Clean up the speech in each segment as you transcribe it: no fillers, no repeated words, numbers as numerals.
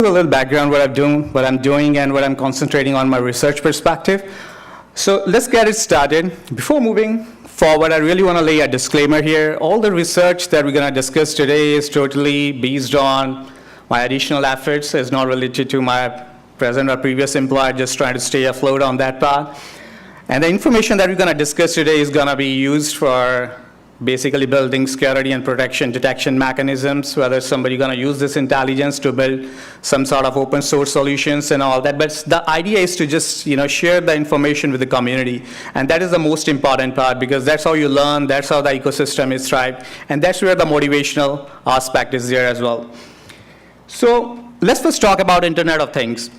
A little background what I'm doing and what I'm concentrating on my research perspective. So let's get it started. Before moving forward, I really want to lay a disclaimer here. All the research that we're going to discuss today is totally based on my additional efforts. It's not related to my present or previous employer, just trying to stay afloat on that part. And the information that we're going to discuss today is going to be used for basically building security and protection detection mechanisms, whether somebody's going to use this intelligence to build some sort of open source solutions and all that. But the idea is to just share the information with the community. And that is the most important part, because that's how you learn, that's how the ecosystem is thrived, and that's where the motivational aspect is there as well. So let's first talk about Internet of Things.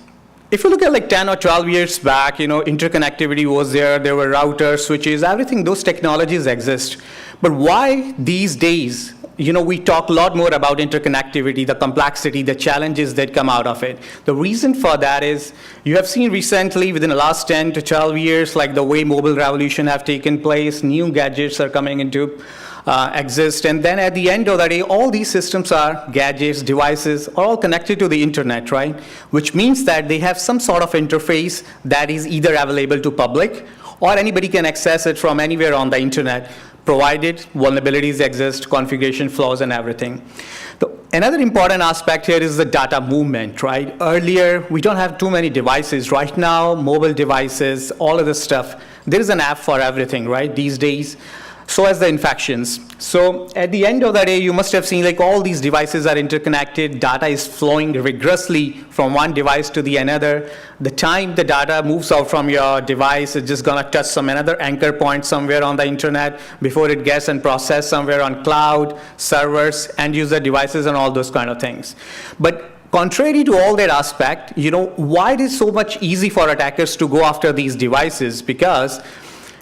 If you look at like 10 or 12 years back, interconnectivity was there were routers, switches, everything, those technologies exist. But why these days, we talk a lot more about interconnectivity, the complexity, the challenges that come out of it. The reason for that is you have seen recently within the last 10 to 12 years, like the way mobile revolution have taken place, new gadgets are coming into exist. And then at the end of the day, all these systems are gadgets, devices, are all connected to the internet, right? Which means that they have some sort of interface that is either available to public or anybody can access it from anywhere on the internet, provided vulnerabilities exist, configuration flaws and everything. Another important aspect here is the data movement, right? Earlier, we don't have too many devices. Right now, mobile devices, all of this stuff, there is an app for everything, right, these days. So as the infections. So at the end of the day, you must have seen like all these devices are interconnected. Data is flowing rigorously from one device to the another. The time the data moves out from your device, it's just going to touch some another anchor point somewhere on the internet before it gets and processed somewhere on cloud, servers, end user devices, and all those kind of things. But contrary to all that aspect, why it is so much easy for attackers to go after these devices? Because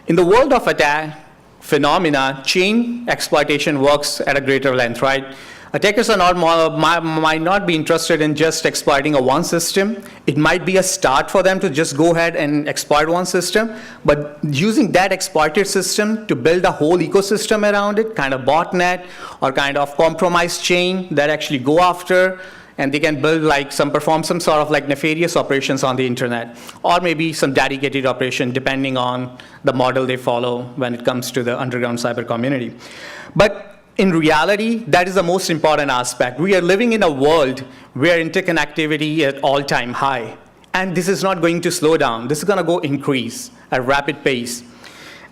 in the world of attack phenomena, chain exploitation works at a greater length, right? Attackers are might not be interested in just exploiting a one system. It might be a start for them to just go ahead and exploit one system, but using that exploited system to build a whole ecosystem around it, kind of botnet or kind of compromised chain that actually go after, and they can build perform some sort of like nefarious operations on the internet, or maybe some dedicated operation depending on the model they follow when it comes to the underground cyber community. But in reality, that is the most important aspect. We are living in a world where interconnectivity is at all-time high, and this is not going to slow down. This is going to go increase at a rapid pace.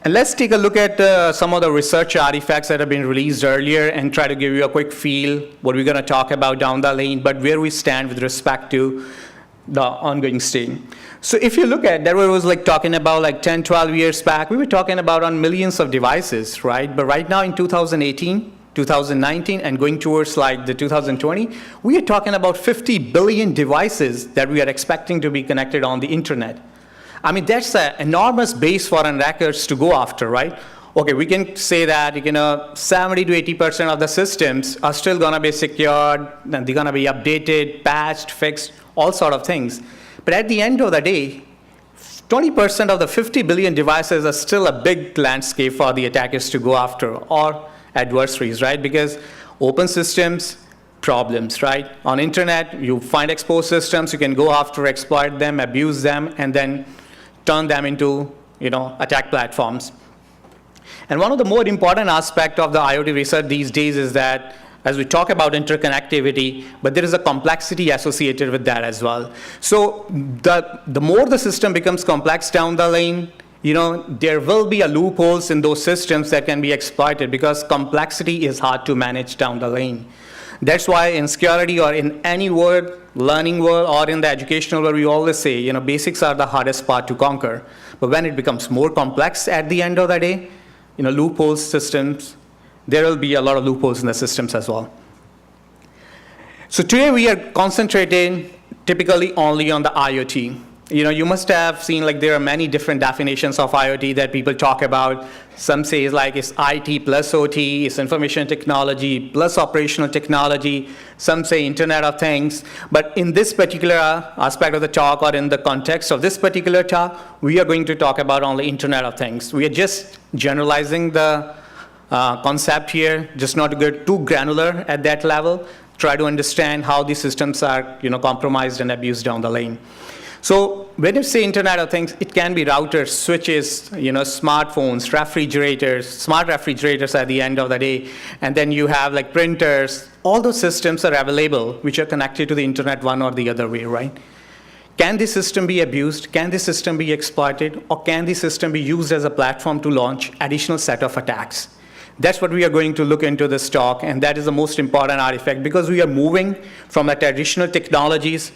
And let's take a look at some of the research artifacts that have been released earlier and try to give you a quick feel what we're going to talk about down the lane, but where we stand with respect to the ongoing state. So if you look at that, was like talking about like 10, 12 years back, we were talking about on millions of devices, right? But right now in 2018, 2019, and going towards like the 2020, we are talking about 50 billion devices that we are expecting to be connected on the internet. I mean, that's an enormous base for attackers to go after, right? Okay, we can say that 70 to 80% of the systems are still going to be secured, and they're going to be updated, patched, fixed, all sort of things. But at the end of the day, 20% of the 50 billion devices are still a big landscape for the attackers to go after, or adversaries, right? Because open systems, problems, right? On internet, you find exposed systems, you can go after, exploit them, abuse them, and then turn them into, attack platforms. And one of the more important aspects of the IoT research these days is that as we talk about interconnectivity, but there is a complexity associated with that as well. So the more the system becomes complex down the lane, there will be a loopholes in those systems that can be exploited, because complexity is hard to manage down the lane. That's why in security or in any world, learning world, or in the educational world, we always say, basics are the hardest part to conquer. But when it becomes more complex at the end of the day, loopholes systems, there will be a lot of loopholes in the systems as well. So today we are concentrating typically only on the IoT. You must have seen there are many different definitions of IoT that people talk about. Some say it's IT plus OT, it's information technology plus operational technology. Some say Internet of Things. But in this particular aspect of the talk, or in the context of this particular talk, we are going to talk about only Internet of Things. We are just generalizing the concept here, just not to get too granular at that level. try to understand how these systems are, compromised and abused down the lane. So when you say Internet of Things, it can be routers, switches, smartphones, refrigerators, smart refrigerators at the end of the day, and then you have like printers. All those systems are available, which are connected to the Internet one or the other way, right? Can this system be abused? Can this system be exploited? Or can this system be used as a platform to launch additional set of attacks? That's what we are going to look into this talk, and that is the most important artifact, because we are moving from the traditional technologies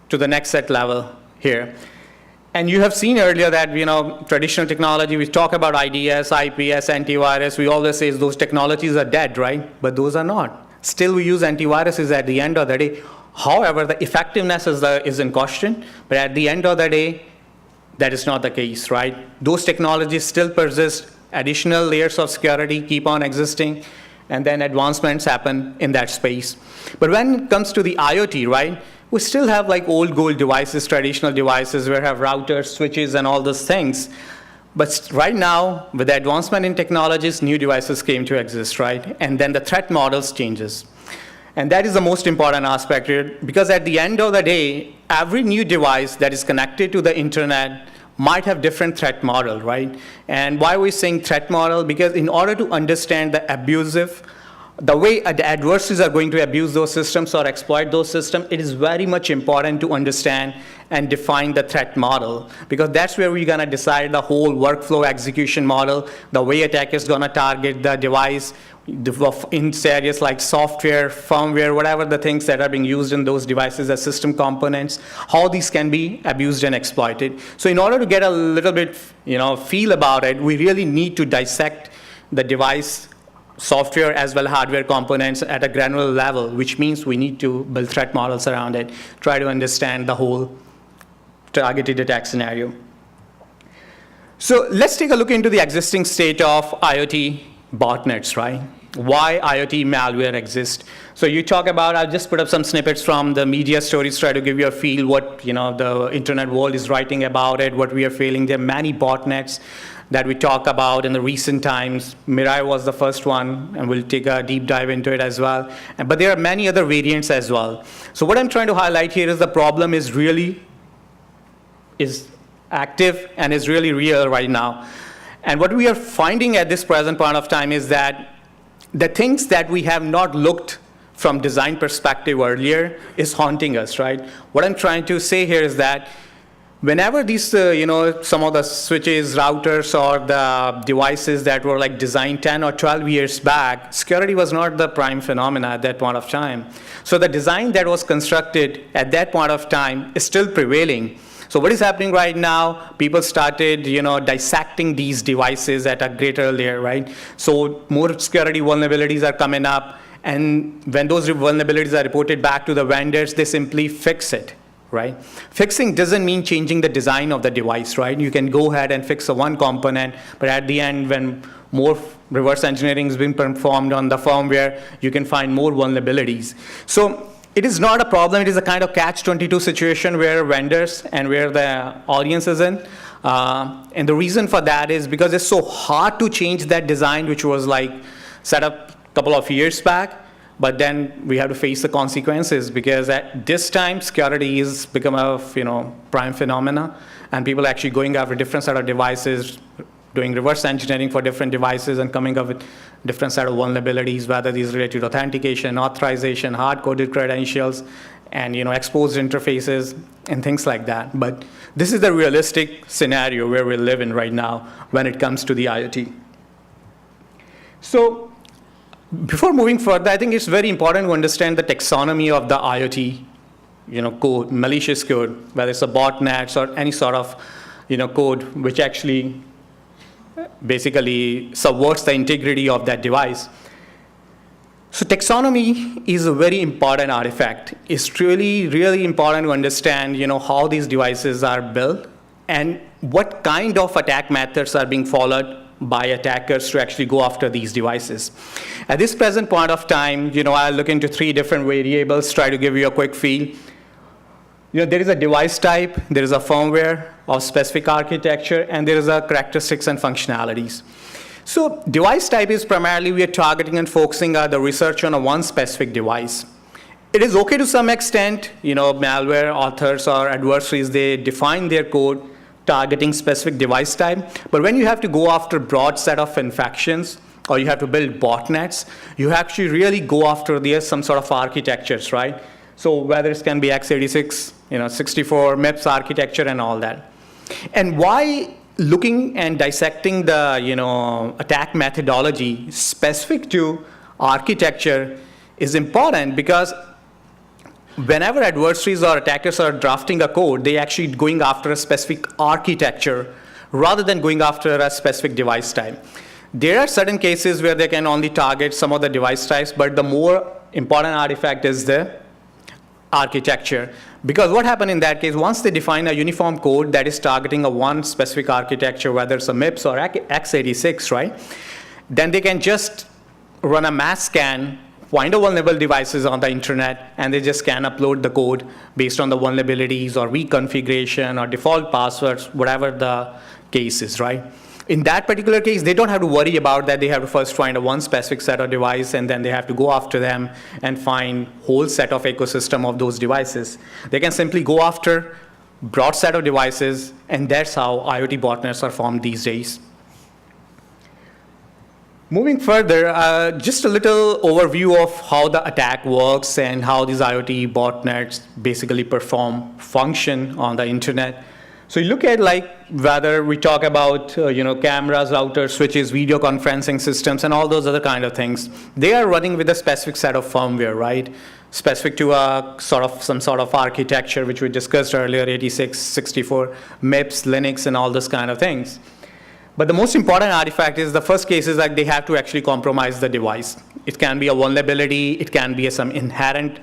to the next set level here. And you have seen earlier that, traditional technology, we talk about IDS, IPS, antivirus, we always say those technologies are dead, right? But those are not. Still, we use antiviruses at the end of the day. However, the effectiveness is in question, but at the end of the day, that is not the case, right? Those technologies still persist, additional layers of security keep on existing, and then advancements happen in that space. But when it comes to the IoT, right, we still have like old gold devices, traditional devices, where we have routers, switches, and all those things. But right now, with the advancement in technologies, new devices came to exist, right? And then the threat models changes. And that is the most important aspect here, because at the end of the day, every new device that is connected to the Internet might have different threat model, right? And why are we saying threat model? Because in order to understand the way the adversaries are going to abuse those systems or exploit those systems, it is very much important to understand and define the threat model, because that's where we're going to decide the whole workflow execution model, the way attacker is going to target the device in areas like software, firmware, whatever the things that are being used in those devices as system components, how these can be abused and exploited. So in order to get a little bit feel about it, we really need to dissect the device software as well as hardware components at a granular level, which means we need to build threat models around it, try to understand the whole targeted attack scenario. So let's take a look into the existing state of IoT botnets, right? Why IoT malware exists. So you talk about, I'll just put up some snippets from the media stories, try to give you a feel what the internet world is writing about it, what we are feeling. There are many botnets that we talk about in the recent times. MIRAI was the first one, and we'll take a deep dive into it as well. But there are many other variants as well. So what I'm trying to highlight here is the problem is active and is really real right now. And what we are finding at this present point of time is that the things that we have not looked from design perspective earlier is haunting us, right? What I'm trying to say here is that whenever these, some of the switches, routers, or the devices that were like designed 10 or 12 years back, security was not the prime phenomena at that point of time. So the design that was constructed at that point of time is still prevailing. So what is happening right now, people started, dissecting these devices at a greater layer, right? So more security vulnerabilities are coming up, and when those vulnerabilities are reported back to the vendors, they simply fix it, right? Fixing doesn't mean changing the design of the device, right? You can go ahead and fix one component, but at the end, when more reverse engineering is being performed on the firmware, you can find more vulnerabilities. So it is not a problem. It is a kind of catch-22 situation where vendors and where the audience is in. And the reason for that is because it's so hard to change that design, which was like set up a couple of years back. But then we have to face the consequences, because at this time, security is become a prime phenomena, and people are actually going after different set of devices, doing reverse engineering for different devices and coming up with different set of vulnerabilities, whether these related to authentication, authorization, hard-coded credentials, and exposed interfaces and things like that. But this is the realistic scenario where we live in right now when it comes to the IoT. So before moving further, I think it's very important to understand the taxonomy of the IoT code, malicious code, whether it's a botnets or any sort of code which actually basically subverts the integrity of that device. So taxonomy is a very important artifact. It's really, really important to understand, how these devices are built and what kind of attack methods are being followed by attackers to actually go after these devices. At this present point of time, I'll look into 3 different variables, try to give you a quick feel. There is a device type, there is a firmware of specific architecture, and there is a characteristics and functionalities. So device type is primarily we are targeting and focusing the research on one specific device. It is okay to some extent, malware authors or adversaries, they define their code targeting specific device type. But when you have to go after broad set of infections, or you have to build botnets, you actually really go after some sort of architectures, right? So whether it can be x86, 64, MIPS architecture and all that. And why looking and dissecting the, attack methodology specific to architecture is important, because whenever adversaries or attackers are drafting a code, they actually going after a specific architecture rather than going after a specific device type. There are certain cases where they can only target some of the device types, but the more important artifact is the architecture. Because what happened in that case, once they define a uniform code that is targeting a one specific architecture, whether it's a MIPS or x86, right? Then they can just run a mass scan, find a vulnerable devices on the internet, and they just can upload the code based on the vulnerabilities or reconfiguration or default passwords, whatever the case is, right? In that particular case, they don't have to worry about that. They have to first find a one specific set of device, and then they have to go after them and find whole set of ecosystem of those devices. They can simply go after broad set of devices, and that's how IoT botnets are formed these days. Moving further, just a little overview of how the attack works and how these IoT botnets basically function on the internet. So you look at whether we talk about cameras, routers, switches, video conferencing systems, and all those other kind of things. They are running with a specific set of firmware, right? Specific to some sort of architecture, which we discussed earlier, 86, 64, MIPS, Linux, and all those kind of things. But the most important artifact is the first case is they have to actually compromise the device. It can be a vulnerability, it can be some inherent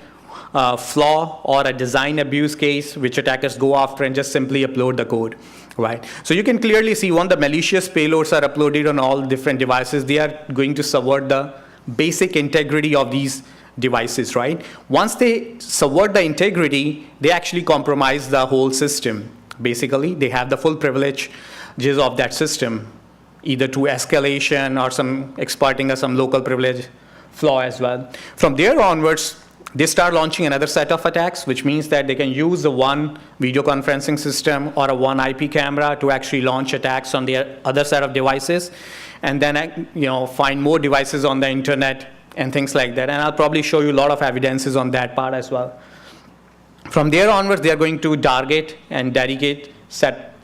flaw or a design abuse case, which attackers go after and just simply upload the code, right? So you can clearly see when the malicious payloads are uploaded on all different devices, they are going to subvert the basic integrity of these devices, right? Once they subvert the integrity, they actually compromise the whole system. Basically, they have the full privileges of that system, either through escalation or some exploiting some local privilege flaw as well. From there onwards, they start launching another set of attacks, which means that they can use the one video conferencing system or a one IP camera to actually launch attacks on the other set of devices, and then find more devices on the internet and things like that. And I'll probably show you a lot of evidences on that part as well. From there onwards, they are going to target and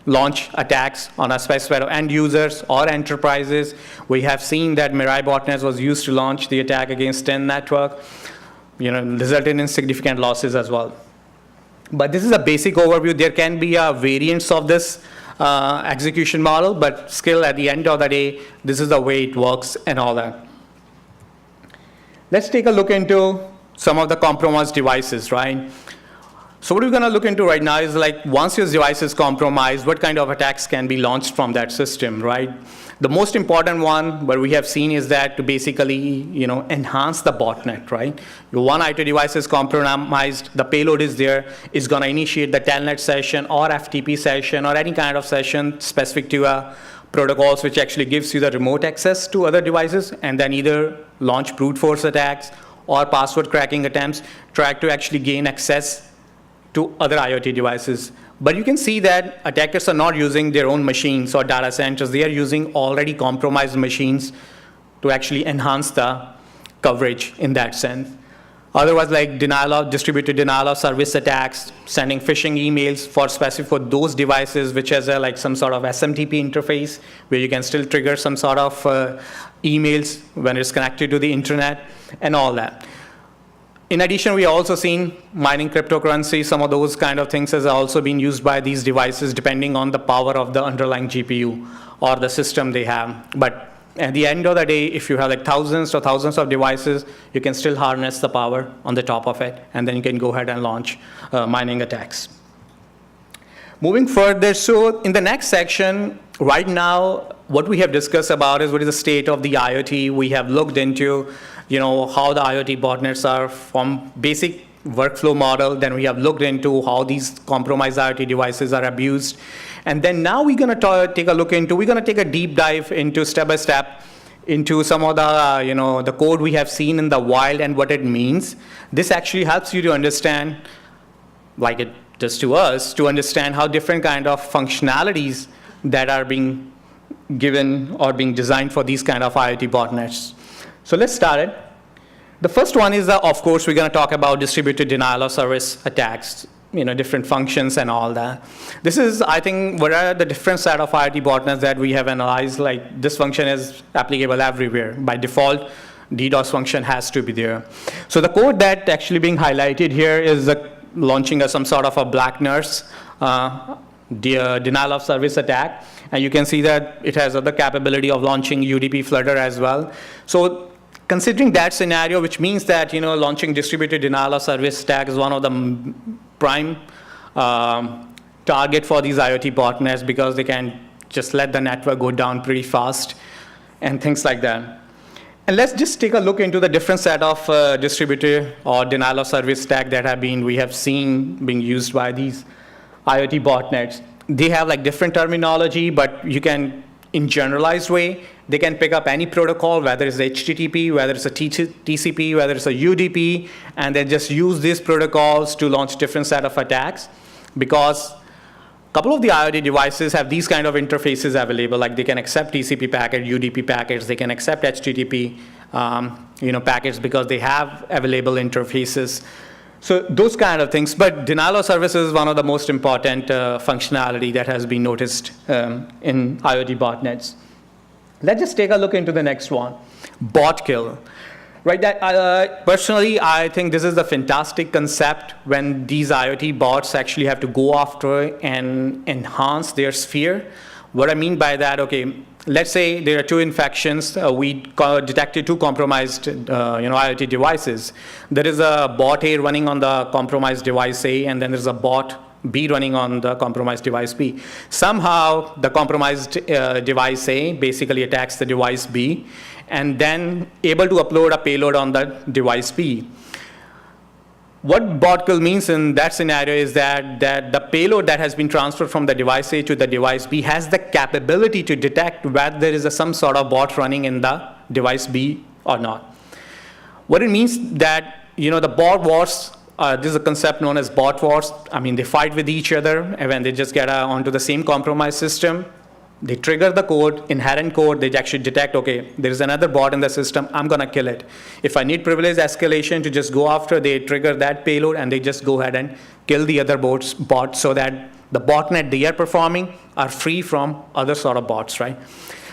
launch attacks on a specified end users or enterprises. We have seen that MIRAI botnets was used to launch the attack against TEN network, resulted in significant losses as well. But this is a basic overview. There can be variants of this execution model, but still at the end of the day, this is the way it works and all that. Let's take a look into some of the compromised devices, right? So what we're going to look into right now is once your device is compromised, what kind of attacks can be launched from that system, right? The most important one, what we have seen is that to basically, enhance the botnet, right? Your one IoT device is compromised, the payload is there, it's going to initiate the TELNET session or FTP session or any kind of session specific to protocols, which actually gives you the remote access to other devices, and then either launch brute force attacks or password cracking attempts, try to actually gain access to other IoT devices. But you can see that attackers are not using their own machines or data centers. They are using already compromised machines to actually enhance the coverage in that sense. Otherwise, distributed denial of service attacks, sending phishing emails for those devices which has some sort of SMTP interface where you can still trigger some sort of emails when it's connected to the internet and all that. In addition, we also seen mining cryptocurrency. Some of those kind of things has also been used by these devices depending on the power of the underlying GPU or the system they have. But at the end of the day, if you have thousands of devices, you can still harness the power on the top of it, and then you can go ahead and launch mining attacks. Moving further, so in the next section, right now, what we have discussed about is what is the state of the IoT. We have looked into how the IoT botnets are from basic workflow model. Then we have looked into how these compromised IoT devices are abused. And then now we're going to take a deep dive into step by step into some of the, the code we have seen in the wild and what it means, this actually helps you to understand, like it does to us, to understand how different kind of functionalities that are being given or being designed for these kind of IoT botnets. So let's start it. The first one is, of course, we're going to talk about distributed denial of service attacks, different functions and all that. This is, I think, what are the different set of IoT botnets that we have analyzed. Like this function is applicable everywhere. By default, DDoS function has to be there. So the code that actually being highlighted here is launching some sort of a black nurse denial of service attack. And you can see that it has other capability of launching UDP Flutter as well. So considering that scenario, which means that launching distributed denial of service attack is one of the prime target for these IoT botnets, because they can just let the network go down pretty fast and things like that. And let's just take a look into the different set of distributed or denial of service attack that we have seen being used by these IoT botnets. They have like different terminology, but you can, in generalized way, they can pick up any protocol, whether it's HTTP, whether it's a TCP, whether it's a UDP, and then just use these protocols to launch different set of attacks. Because a couple of the IoT devices have these kind of interfaces available, like they can accept TCP packet, UDP packets, they can accept HTTP packets because they have available interfaces. So those kind of things, but denial of service is one of the most important functionality that has been noticed in IoT botnets. Let's just take a look into the next one, bot kill. Right, personally, I think this is a fantastic concept when these IoT bots actually have to go after and enhance their sphere. What I mean by that, okay, let's say there are two infections. We detected two compromised IoT devices. There is a bot A running on the compromised device A, and then there's a bot B running on the compromised device B. Somehow, the compromised device A basically attacks the device B, and then able to upload a payload on the device B. What bot kill means in that scenario is that the payload that has been transferred from the device A to the device B has the capability to detect whether there is some sort of bot running in the device B or not. What it means that, the bot wars, this is a concept known as bot wars. I mean, they fight with each other, and when they just get onto the same compromised system, they trigger the code, inherent code, they actually detect, okay, there is another bot in the system, I'm gonna kill it. If I need privilege escalation to just go after, they trigger that payload and they just go ahead and kill the other bots so that the botnet they are performing are free from other sort of bots, right?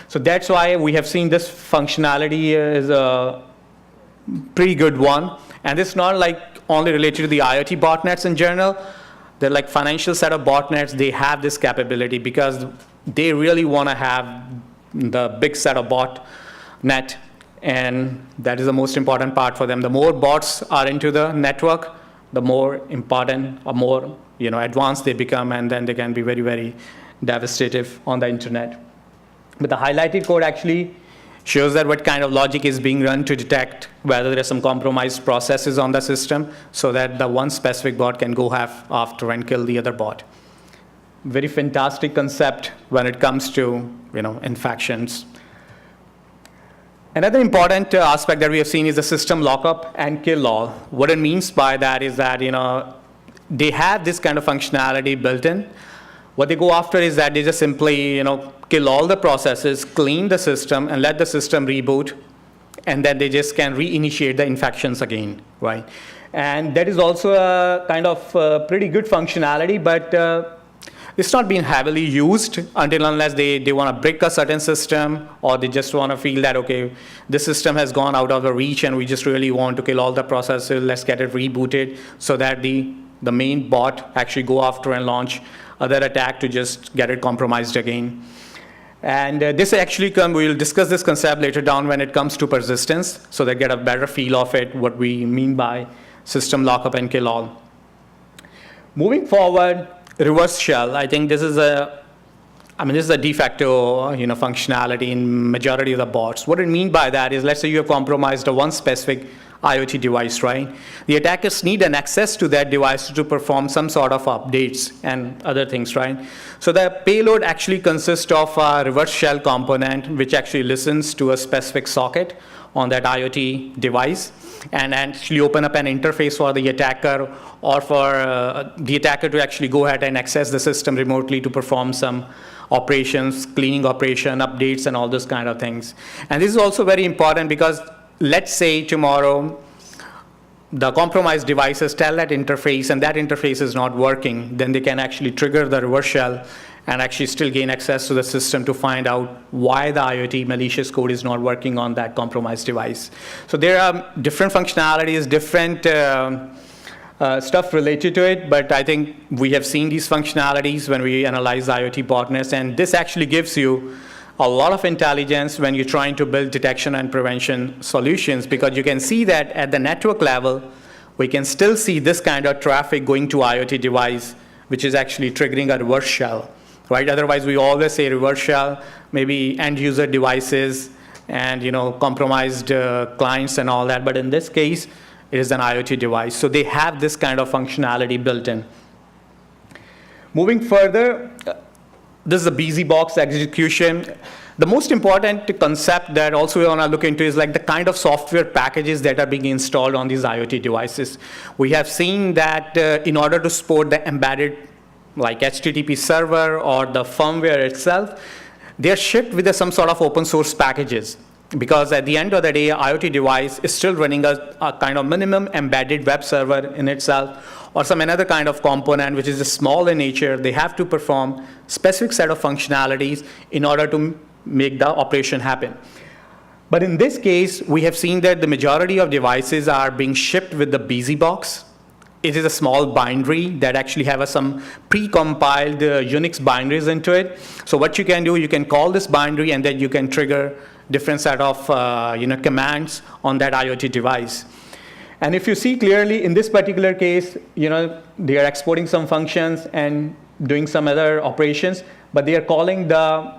So that's why we have seen this functionality is a pretty good one. And it's not like only related to the IoT botnets in general. They're like financial set of botnets, they have this capability because they really want to have the big set of botnet, and that is the most important part for them. The more bots are into the network, the more important or more advanced they become, and then they can be very, very devastative on the internet. But the highlighted code actually shows that what kind of logic is being run to detect whether there are some compromised processes on the system, so that the one specific bot can go after and kill the other bot. Very fantastic concept when it comes to infections. Another important aspect that we have seen is the system lockup and kill all. What it means by that is that they have this kind of functionality built in. What they go after is that they just simply kill all the processes, clean the system, and let the system reboot, and then they just can reinitiate the infections again, right? And that is also a kind of pretty good functionality, but it's not being heavily used until unless they want to break a certain system, or they just want to feel that, okay, this system has gone out of the reach and we just really want to kill all the processes, let's get it rebooted so that the main bot actually go after and launch other attack to just get it compromised again. And this actually we'll discuss this concept later down when it comes to persistence, so they get a better feel of it, what we mean by system lockup and kill all. Moving forward, reverse shell. I think this is a de facto functionality in majority of the bots. What I mean by that is, let's say you have compromised one specific IoT device, right? The attackers need an access to that device to perform some sort of updates and other things, right? So the payload actually consists of a reverse shell component, which actually listens to a specific socket on that IoT device and actually open up an interface for the attacker or for the attacker to actually go ahead and access the system remotely to perform some operations, cleaning operation, updates, and all those kind of things. And this is also very important because let's say tomorrow the compromised devices tell that interface and that interface is not working, then they can actually trigger the reverse shell and actually still gain access to the system to find out why the IoT malicious code is not working on that compromised device. So there are different functionalities, different stuff related to it, but I think we have seen these functionalities when we analyze IoT botnets, and this actually gives you a lot of intelligence when you're trying to build detection and prevention solutions, because you can see that at the network level, we can still see this kind of traffic going to IoT device, which is actually triggering a reverse shell, right? Otherwise, we always say reverse shell, maybe end user devices and compromised clients and all that, but in this case, it is an IoT device. So they have this kind of functionality built in. Moving further, this is a BUSYBOX execution. The most important concept that also we want to look into is like the kind of software packages that are being installed on these IoT devices. We have seen that in order to support the embedded like HTTP server or the firmware itself, they are shipped with some sort of open source packages. Because at the end of the day, IoT device is still running a kind of minimum embedded web server in itself, or some another kind of component which is small in nature. They have to perform specific set of functionalities in order to make the operation happen. But in this case, we have seen that the majority of devices are being shipped with the BUSYBOX. It is a small binary that actually have some pre-compiled Unix binaries into it. So what you can do, you can call this binary and then you can trigger different set of commands on that IoT device. And if you see clearly in this particular case, they are exporting some functions and doing some other operations, but they are calling the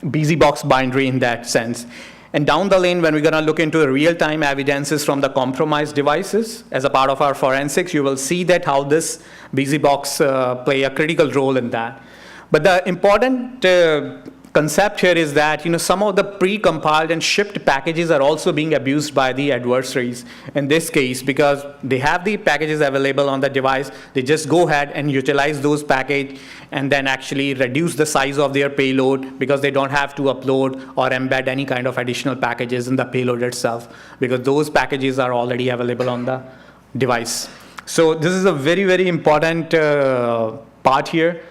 BUSYBOX binary in that sense. And down the lane, when we're going to look into the real-time evidences from the compromised devices as a part of our forensics, you will see that how this BUSYBOX play a critical role in that. But the important concept here is that some of the pre-compiled and shipped packages are also being abused by the adversaries in this case, because they have the packages available on the device. They just go ahead and utilize those packages and then actually reduce the size of their payload, because they don't have to upload or embed any kind of additional packages in the payload itself, because those packages are already available on the device. So this is a very, very important part here.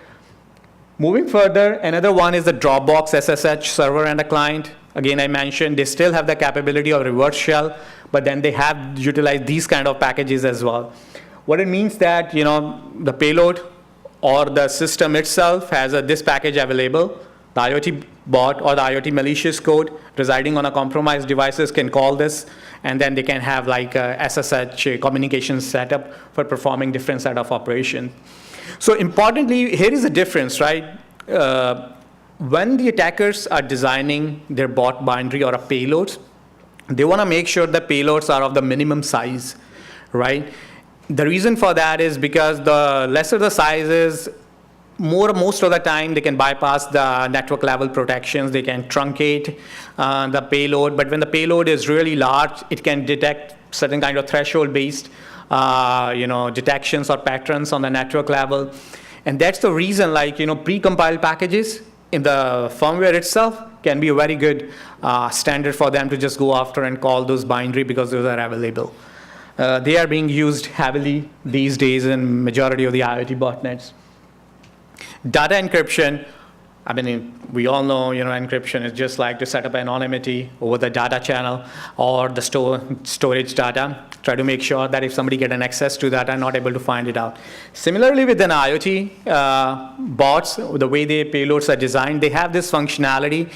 Moving further, another one is the Dropbox SSH server and a client. Again, I mentioned they still have the capability of reverse shell, but then they have utilized these kind of packages as well. What it means that the payload or the system itself has this package available. The IoT bot or the IoT malicious code residing on a compromised devices can call this, and then they can have like a SSH communication setup for performing different set of operations. So importantly, here is the difference, right? When the attackers are designing their bot binary or a payload, they want to make sure the payloads are of the minimum size, right? The reason for that is because the lesser the size is, most of the time they can bypass the network level protections. They can truncate the payload, but when the payload is really large, it can detect certain kind of threshold based detections or patterns on the network level. And that's the reason pre-compiled packages in the firmware itself can be a very good standard for them to just go after and call those binary, because those are available. They are being used heavily these days in majority of the IoT botnets. Data encryption, I mean, we all know, encryption is just like to set up anonymity over the data channel or the storage data. Try to make sure that if somebody get an access to that, I'm not able to find it out. Similarly, with an IoT bots, the way their payloads are designed, they have this functionality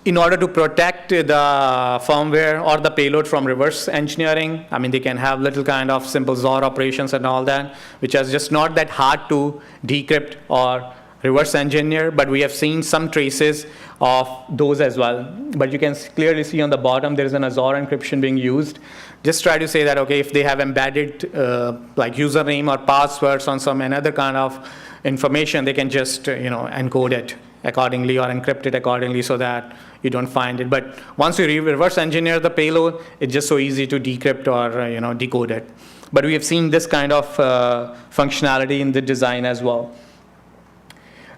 in order to protect the firmware or the payload from reverse engineering. I mean, they can have little kind of simple XOR operations and all that, which is just not that hard to decrypt or reverse engineer, but we have seen some traces of those as well. But you can clearly see on the bottom there is an XOR encryption being used, just try to say that, okay, if they have embedded like username or passwords on some another kind of information, they can just encode it accordingly or encrypt it accordingly so that you don't find it. But once you reverse engineer the payload, it's just so easy to decrypt or decode it. But we have seen this kind of functionality in the design as well.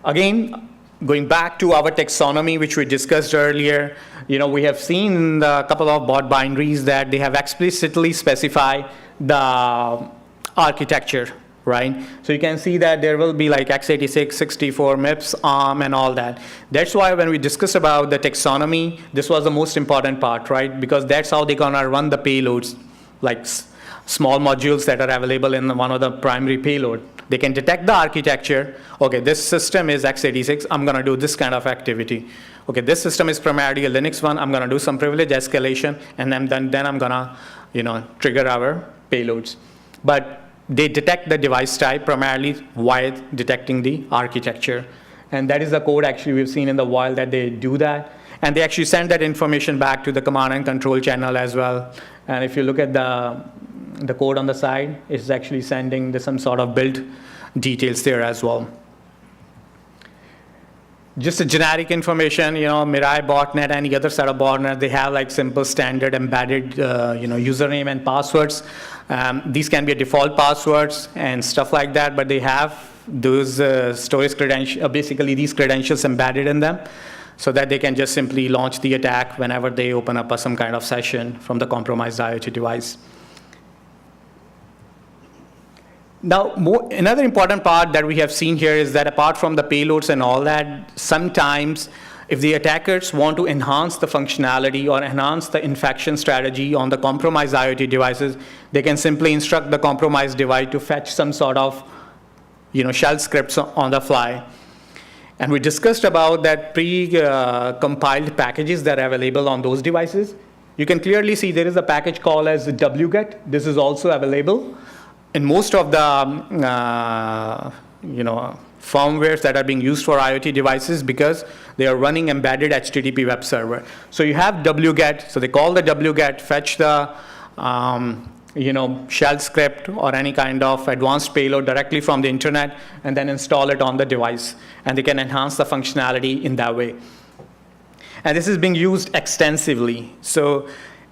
Again, going back to our taxonomy, which we discussed earlier, we have seen in a couple of bot binaries that they have explicitly specified the architecture, right? So you can see that there will be like x86, 64, MIPS, ARM, and all that. That's why when we discussed about the taxonomy, this was the most important part, right? Because that's how they're gonna run the payloads, like small modules that are available in one of the primary payload. They can detect the architecture. Okay, this system is x86, I'm gonna do this kind of activity. Okay, this system is primarily a Linux one, I'm gonna do some privilege escalation, and then I'm gonna trigger our payloads. But they detect the device type primarily while detecting the architecture. And that is the code actually we've seen in the wild that they do that. And they actually send that information back to the command and control channel as well. And if you look at the code on the side, it's actually sending some sort of build details there as well. Just a generic information, MIRAI botnet, any other set of botnet, they have like simple standard embedded, username and passwords. These can be default passwords and stuff like that, but they have those storage credentials, basically these credentials embedded in them, so that they can just simply launch the attack whenever they open up some kind of session from the compromised IoT device. Now, another important part that we have seen here is that apart from the payloads and all that, sometimes if the attackers want to enhance the functionality or enhance the infection strategy on the compromised IoT devices, they can simply instruct the compromised device to fetch some sort of shell scripts on the fly. And we discussed about that pre-compiled packages that are available on those devices. You can clearly see there is a package called as WGET. This is also available in most of the firmwares that are being used for IoT devices because they are running embedded HTTP web server. So you have WGET, so they call the WGET, fetch the shell script or any kind of advanced payload directly from the internet and then install it on the device. And they can enhance the functionality in that way. And this is being used extensively. So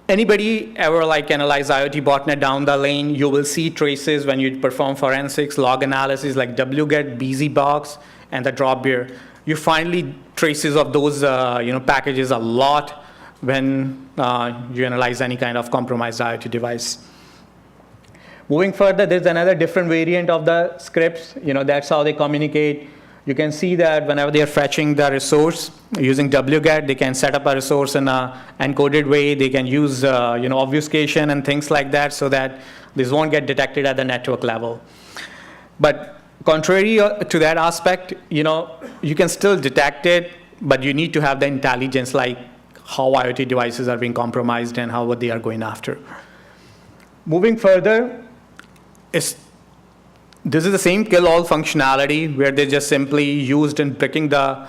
anybody ever analyze IoT botnet down the lane, you will see traces when you perform forensics, log analysis like WGET, BUSYBOX, and the DROPBEAR. You find traces of those packages a lot when you analyze any kind of compromised IoT device. Moving further, there's another different variant of the scripts. That's how they communicate. You can see that whenever they are fetching the resource using WGET, they can set up a resource in an encoded way. They can use obfuscation and things like that so that this won't get detected at the network level. But contrary to that aspect, you can still detect it, but you need to have the intelligence like how IoT devices are being compromised and what they are going after. Moving further, this is the same kill-all functionality where they just simply used in bricking the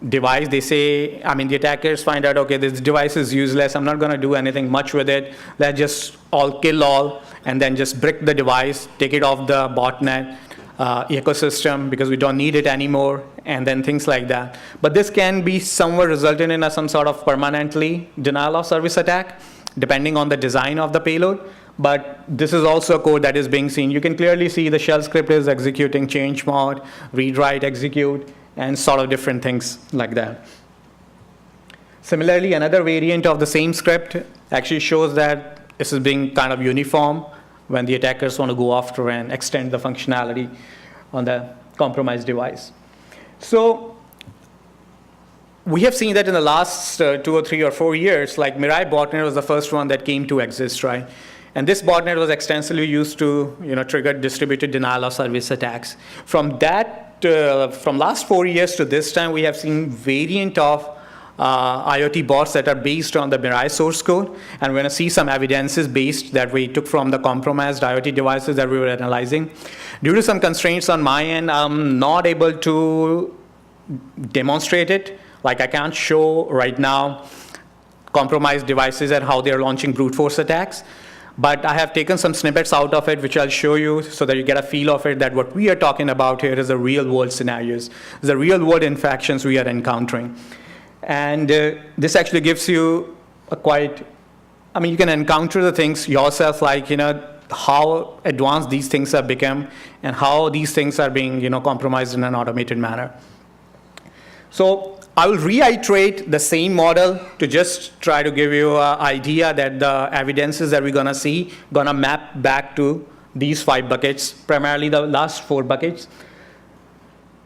device. They say, the attackers find out, okay, this device is useless. I'm not going to do anything much with it. Let's just all kill all and then just brick the device, take it off the botnet ecosystem because we don't need it anymore, and then things like that. But this can be somewhat resulting in some sort of permanently denial of service attack, depending on the design of the payload. But this is also a code that is being seen. You can clearly see the shell script is executing change mod, read, write, execute, and sort of different things like that. Similarly, another variant of the same script actually shows that this is being kind of uniform when the attackers want to go after and extend the functionality on the compromised device. So we have seen that in the last 2 or 3 or 4 years, like MIRAI botnet was the first one that came to exist, right? And this botnet was extensively used to trigger distributed denial of service attacks. From last 4 years to this time, we have seen variant of IoT bots that are based on the MIRAI source code. And we're going to see some evidences based that we took from the compromised IoT devices that we were analyzing. Due to some constraints on my end, I'm not able to demonstrate it. Like I can't show right now compromised devices and how they're launching brute force attacks. But I have taken some snippets out of it, which I'll show you so that you get a feel of it, that what we are talking about here is the real world scenarios, the real world infractions we are encountering. And this actually gives you a quite, I mean, you can encounter the things yourself, like, how advanced these things have become and how these things are being, compromised in an automated manner. So I will reiterate the same model to just try to give you an idea that the evidences that we're going to see going to map back to these 5 buckets, primarily the last 4 buckets.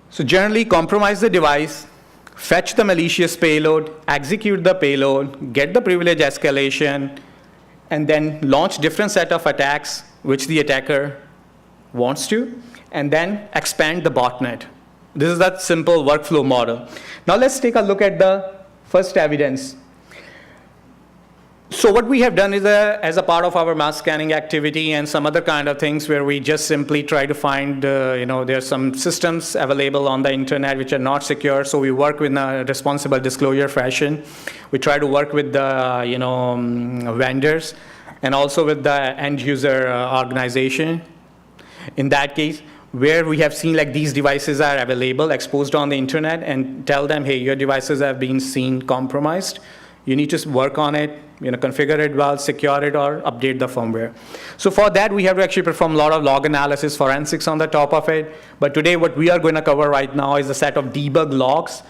So generally, compromise the device, fetch the malicious payload, execute the payload, get the privilege escalation, and then launch different set of attacks which the attacker wants to, and then expand the botnet. This is that simple workflow model. Now let's take a look at the first evidence. So what we have done is, as a part of our mass scanning activity and some other kind of things where we just simply try to find, there's some systems available on the internet which are not secure, so we work with a responsible disclosure fashion. We try to work with the, vendors and also with the end user organization. In that case, where we have seen like these devices are available, exposed on the internet, and tell them, hey, your devices have been seen compromised. You need to work on it, configure it well, secure it, or update the firmware. So for that, we have to actually perform a lot of log analysis, forensics on the top of it. But today, what we are going to cover right now is a set of debug logs,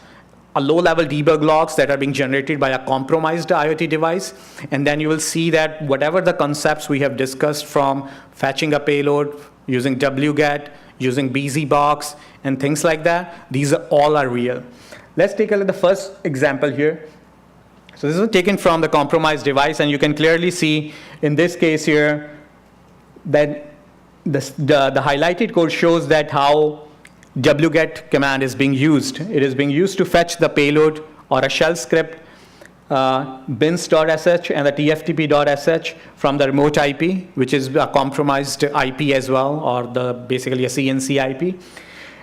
a low-level debug logs that are being generated by a compromised IoT device. And then you will see that whatever the concepts we have discussed, from fetching a payload, using WGET, using BUSYBOX, and things like that, these all are real. Let's take a look at the first example here. So this was taken from the compromised device, and you can clearly see in this case here that the highlighted code shows that how WGET command is being used. It is being used to fetch the payload or a shell script, bins.sh and the tftp.sh from the remote IP, which is a compromised IP as well, or basically a CNC IP.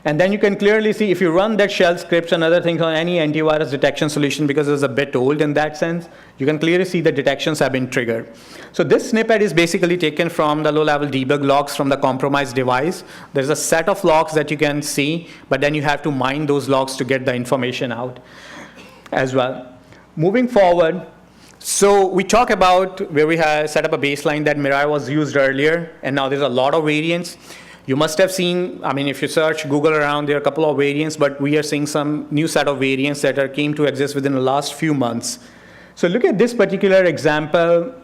And then you can clearly see if you run that shell scripts and other things on any antivirus detection solution, because it's a bit old in that sense, you can clearly see the detections have been triggered. So this snippet is basically taken from the low-level debug logs from the compromised device. There's a set of logs that you can see, but then you have to mine those logs to get the information out as well. Moving forward, so we talk about where we have set up a baseline that MIRAI was used earlier, and now there's a lot of variants. You must have seen, I mean, if you search Google around, there are a couple of variants, but we are seeing some new set of variants that came to exist within the last few months. So look at this particular example.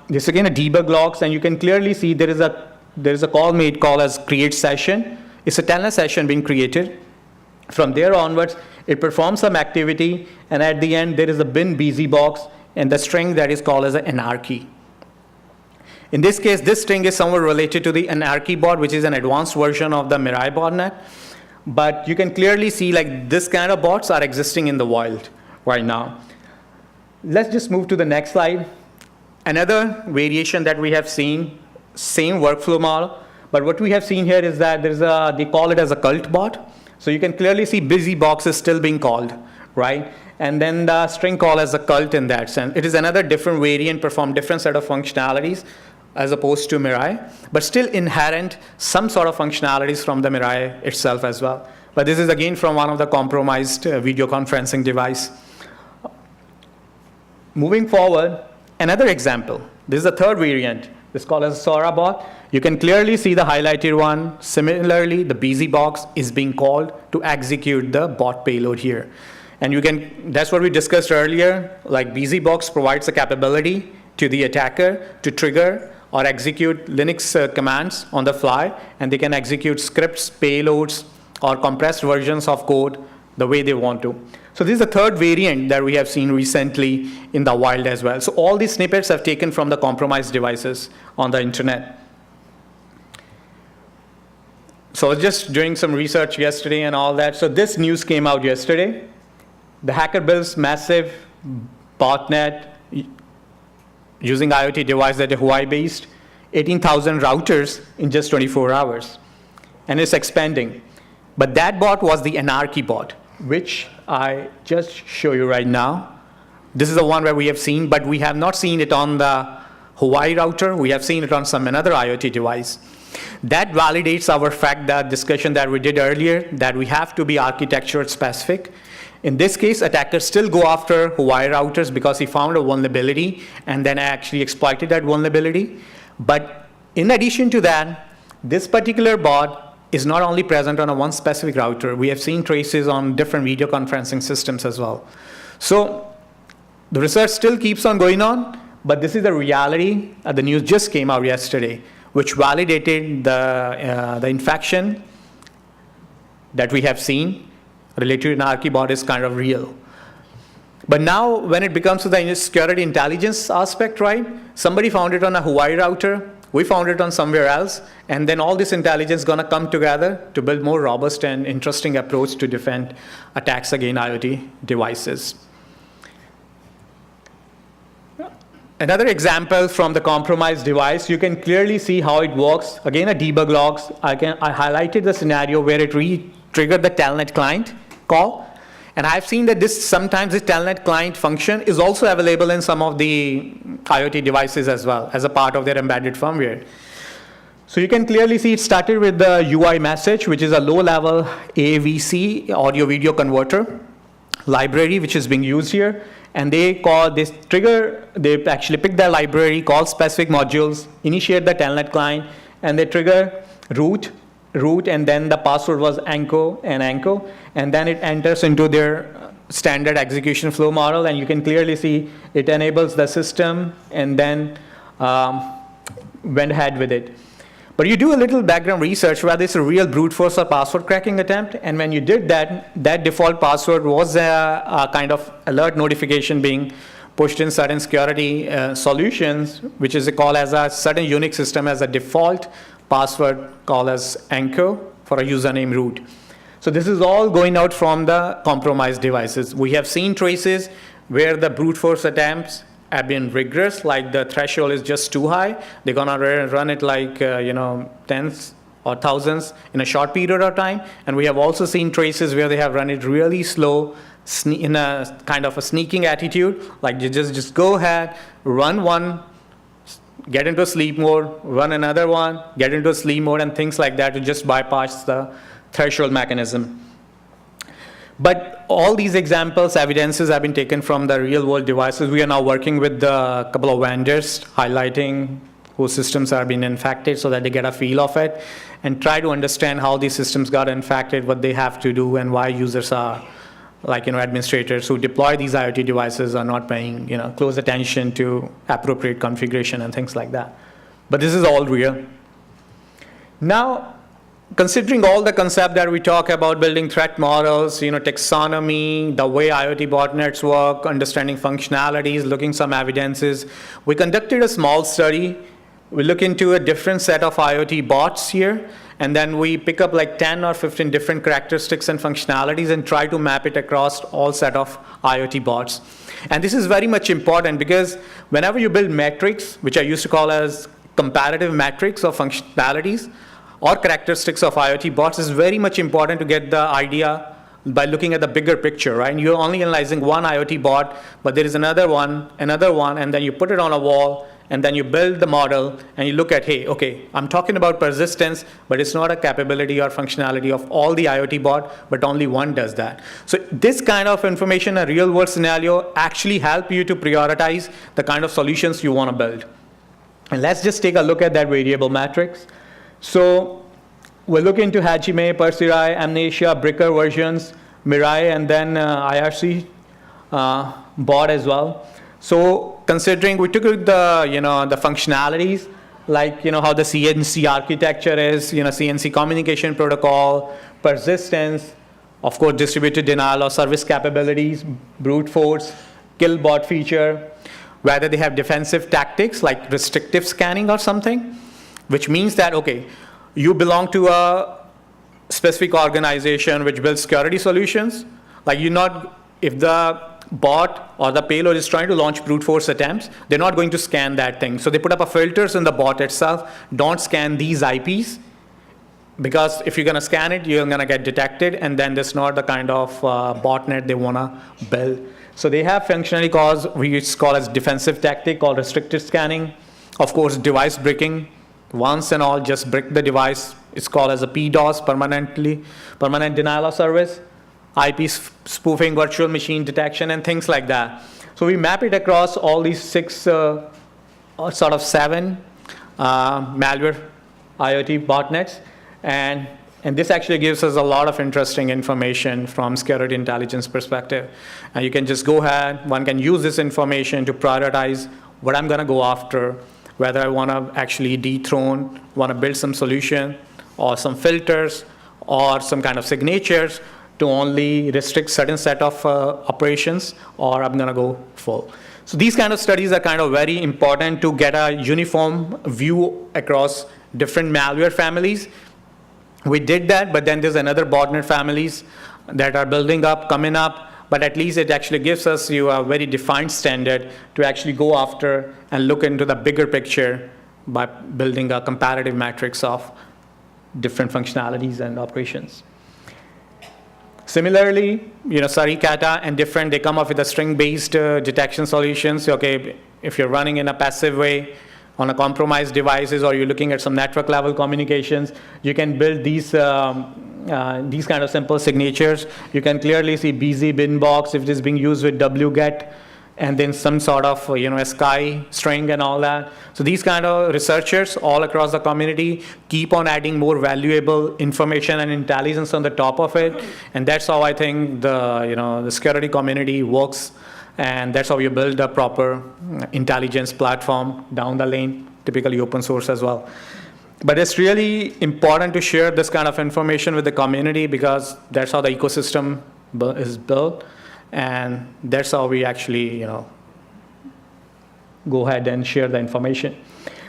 This is again a debug logs, and you can clearly see there is a call made call as create session. It's a TELNET session being created. From there onwards, it performs some activity, and at the end, there is a bin BUSYBOX, and the string that is called as an ANARCHY. In this case, this string is somewhat related to the ANARCHY bot, which is an advanced version of the MIRAI botnet. But you can clearly see like this kind of bots are existing in the wild right now. Let's just move to the next slide. Another variation that we have seen, same workflow model, but what we have seen here is that they call it as a cult bot. So you can clearly see BUSYBOX is still being called, right? And then the string call as a cult in that sense. It is another different variant, perform different set of functionalities as opposed to MIRAI, but still inherent some sort of functionalities from the MIRAI itself as well. But this is again from one of the compromised video conferencing device. Moving forward, another example. This is the third variant. This is called as a Sora bot. You can clearly see the highlighted one. Similarly, the BUSYBOX is being called to execute the bot payload here. And you can, that's what we discussed earlier, like BUSYBOX provides a capability to the attacker to trigger or execute Linux commands on the fly, and they can execute scripts, payloads, or compressed versions of code the way they want to. So this is the third variant that we have seen recently in the wild as well. So all these snippets have taken from the compromised devices on the internet. So I was just doing some research yesterday and all that. So this news came out yesterday. The hacker builds massive botnet using IoT device that are Hawaii-based, 18,000 routers in just 24 hours. And it's expanding. But that bot was the ANARCHY bot, which I just show you right now. This is the one where we have seen, but we have not seen it on the Hawaii router. We have seen it on some another IoT device. That validates our fact that discussion that we did earlier, that we have to be architecture specific. In this case, attackers still go after Hawaii routers because he found a vulnerability and then actually exploited that vulnerability. But in addition to that, this particular bot is not only present on a one specific router. We have seen traces on different video conferencing systems as well. So the research still keeps on going on, but this is the reality. The news just came out yesterday, which validated the infection that we have seen related to ANARCHY bot is kind of real. But now when it becomes to the security intelligence aspect, right? Somebody found it on a Hawaii router, we found it on somewhere else, and then all this intelligence is going to come together to build more robust and interesting approach to defend attacks against IoT devices. Another example from the compromised device, you can clearly see how it works. Again, a debug logs. I highlighted the scenario where it triggered the TELNET client call. And I've seen that sometimes this TELNET client function is also available in some of the IoT devices as well as a part of their embedded firmware. So you can clearly see it started with the UI message, which is a low-level AVC, audio-video converter library, which is being used here. And they actually pick their library, call specific modules, initiate the TELNET client, and they trigger root, and then the password was ANCO, and then it enters into their standard execution flow model, and you can clearly see it enables the system and then went ahead with it. But you do a little background research whether it's a real brute force or password cracking attempt, and when you did that, that default password was a kind of alert notification being pushed in certain security solutions, which is called as a certain Unix system as a default password called as ANCO for a username root. So this is all going out from the compromised devices. We have seen traces where the brute force attempts have been rigorous, like the threshold is just too high. They're gonna run it like tens or thousands in a short period of time. And we have also seen traces where they have run it really slow, in a kind of a sneaking attitude, like you just go ahead, run one, get into sleep mode, run another one, get into sleep mode, and things like that to just bypass the threshold mechanism. But all these examples, evidences have been taken from the real world devices. We are now working with a couple of vendors highlighting whose systems are being infected so that they get a feel of it and try to understand how these systems got infected, what they have to do, and why users are, like administrators who deploy these IoT devices are not paying close attention to appropriate configuration and things like that. But this is all real. Now, considering all the concept that we talk about, building threat models, taxonomy, the way IoT botnets work, understanding functionalities, looking some evidences, we conducted a small study. We look into a different set of IoT bots here, and then we pick up like 10 or 15 different characteristics and functionalities and try to map it across all set of IoT bots. And this is very much important because whenever you build metrics, which I used to call as comparative metrics of functionalities or characteristics of IoT bots, is very much important to get the idea by looking at the bigger picture, right? And you're only analyzing one IoT bot, but there is another one, and then you put it on a wall, and then you build the model, and you look at, hey, okay, I'm talking about persistence, but it's not a capability or functionality of all the IoT bot, but only one does that. So this kind of information, a real world scenario, actually help you to prioritize the kind of solutions you want to build. And let's just take a look at that variable matrix. So we'll look into Hajime, Persirai, Amnesia, Bricker versions, MIRAI, and then IRC bot as well. So considering we took the the functionalities, like how the CNC architecture is, CNC communication protocol, persistence, of course distributed denial of service capabilities, brute force, kill bot feature, whether they have defensive tactics like restrictive scanning or something, which means that you belong to a specific organization which builds security solutions. Like if the bot or the payload is trying to launch brute force attempts, they're not going to scan that thing. So they put up a filters in the bot itself, don't scan these IPs, because if you're going to scan it, you're going to get detected, and then that's not the kind of botnet they want to build. So they have functionality we call as defensive tactic called restricted scanning, Of course, device bricking. Once and all, just brick the device. It's called as a PDOS, permanent denial of service, IP spoofing, virtual machine detection, and things like that. So we map it across all these 6, or sort of 7 malware IoT botnets. And this actually gives us a lot of interesting information from security intelligence perspective. And you can just go ahead, one can use this information to prioritize what I'm going to go after, whether I want to actually dethrone, want to build some solution, or some filters, or some kind of signatures to only restrict certain set of operations, or I'm going to go full. So these kind of studies are kind of very important to get a uniform view across different malware families. We did that, but then there's another botnet families that are building up, coming up, but at least it actually gives us you a very defined standard to actually go after and look into the bigger picture by building a comparative matrix of different functionalities and operations. Similarly, Sarikata and different, they come up with a string-based detection solutions. Okay, if you're running in a passive way on a compromised devices, or you're looking at some network level communications, you can build these kind of simple signatures. You can clearly see busy bin box if it is being used with WGET, and then some sort of a sky string and all that. So these kind of researchers all across the community keep on adding more valuable information and intelligence on the top of it, and that's how I think the security community works, and that's how you build a proper intelligence platform down the lane, typically open source as well. But it's really important to share this kind of information with the community, because that's how the ecosystem is built. And that's how we actually, go ahead and share the information.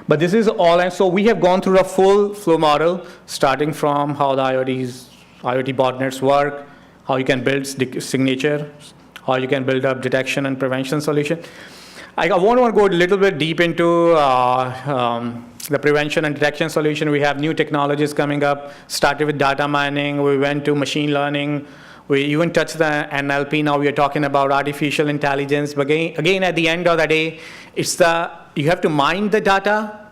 But this is all, and so we have gone through a full flow model, starting from how the IoT botnets work, how you can build signatures, how you can build up detection and prevention solution. I want to go a little bit deep into the prevention and detection solution. We have new technologies coming up, started with data mining, we went to machine learning, we even touched the NLP. Now we are talking about artificial intelligence. But again, at the end of the day, you have to mine the data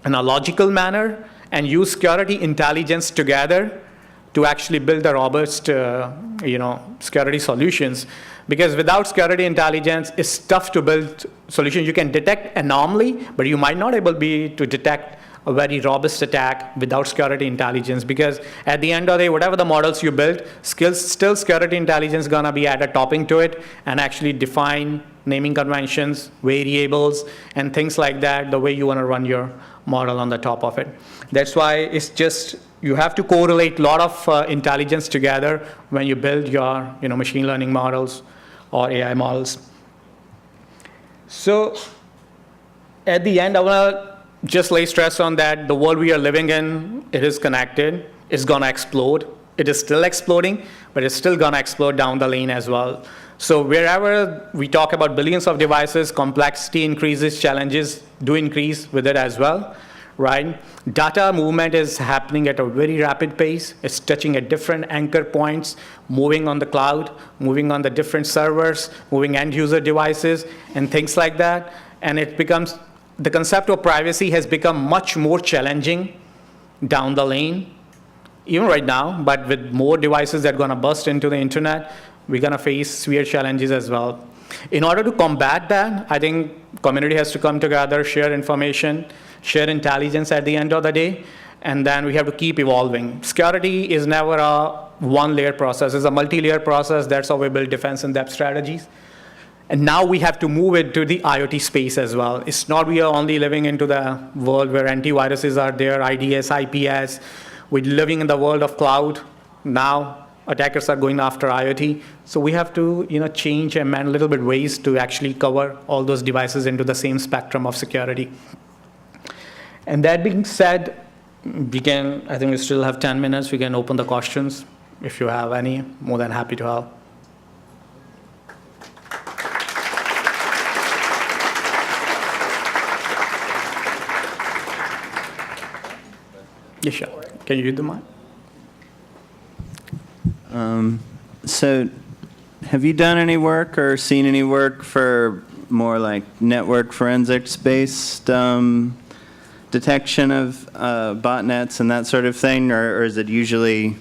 in a logical manner and use security intelligence together to actually build a robust, security solutions. Because without security intelligence, it's tough to build solutions. You can detect anomaly, but you might not able to detect a very robust attack without security intelligence, because at the end of the day, whatever the models you build, still security intelligence is gonna be added topping to it and actually define naming conventions, variables, and things like that, the way you wanna run your model on the top of it. That's why it's just, you have to correlate a lot of intelligence together when you build your machine learning models or AI models. So at the end, I wanna just lay stress on that the world we are living in, it is connected, it's gonna explode. It is still exploding, but it's still gonna explode down the lane as well. So wherever we talk about billions of devices, complexity increases, challenges do increase with it as well, right? Data movement is happening at a very rapid pace. It's touching at different anchor points, moving on the cloud, moving on the different servers, moving end user devices, and things like that. And the concept of privacy has become much more challenging down the lane, even right now, but with more devices that are gonna burst into the internet, we're gonna face severe challenges as well. In order to combat that, I think community has to come together, share information, share intelligence at the end of the day, and then we have to keep evolving. Security is never a one-layer process, it's a multi-layer process. That's how we build defense in depth strategies. And now we have to move it to the IoT space as well. It's not we are only living into the world where antiviruses are there, IDS, IPS. We're living in the world of cloud. Now attackers are going after IoT. So we have to change and man a little bit ways to actually cover all those devices into the same spectrum of security. And that being said, I think we still have 10 minutes. We can open the questions. If you have any, more than happy to help. Yeah, sure. Can you read the mic? So have you done any work or seen any work for more like network forensics based detection of botnets and that sort of thing, or is it usually,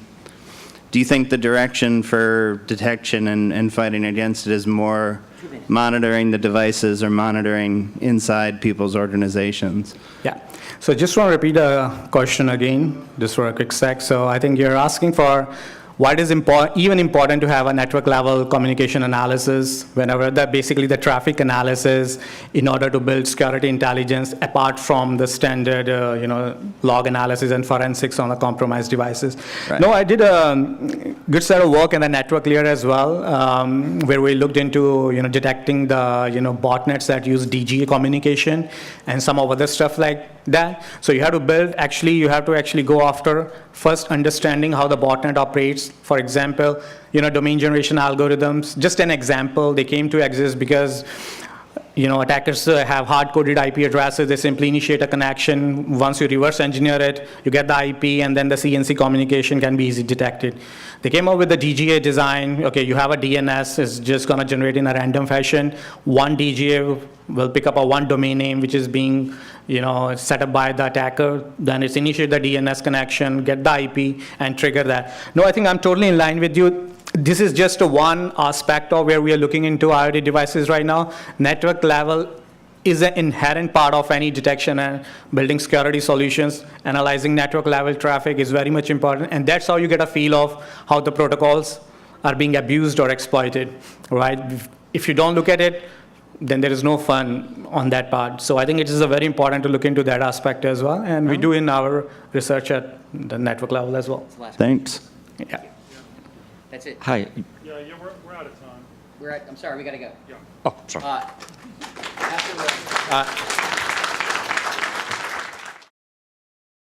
do you think the direction for detection and fighting against it is more monitoring the devices or monitoring inside people's organizations? Yeah. So just want to repeat the question again, just for a quick sec. So I think you're asking for why it is even important to have a network level communication analysis whenever basically the traffic analysis in order to build security intelligence apart from the standard log analysis and forensics on the compromised devices. Right. No, I did a good set of work in the network layer as well, where we looked into detecting the botnets that use DGA communication and some of other stuff like that. So you have to actually go after first understanding how the botnet operates. For example, domain generation algorithms. Just an example, they came to exist because attackers have hard-coded IP addresses. They simply initiate a connection. Once you reverse engineer it, you get the IP, and then the CNC communication can be easily detected. They came up with the DGA design. Okay, you have a DNS. It's just going to generate in a random fashion. One DGA will pick up a one domain name, which is being set up by the attacker. Then it's initiate the DNS connection, get the IP, and trigger that. No, I think I'm totally in line with you. This is just one aspect of where we are looking into IoT devices right now. Network level is an inherent part of any detection and building security solutions. Analyzing network level traffic is very much important, and that's how you get a feel of how the protocols are being abused or exploited, right? If you don't look at it, then there is no fun on that part. So I think it is very important to look into that aspect as well, and we do in our research at the network level as well. Thanks. Yeah. That's it. Hi. Yeah, we're out of time. I'm sorry, we got to go. Yeah. Oh, sorry. After the,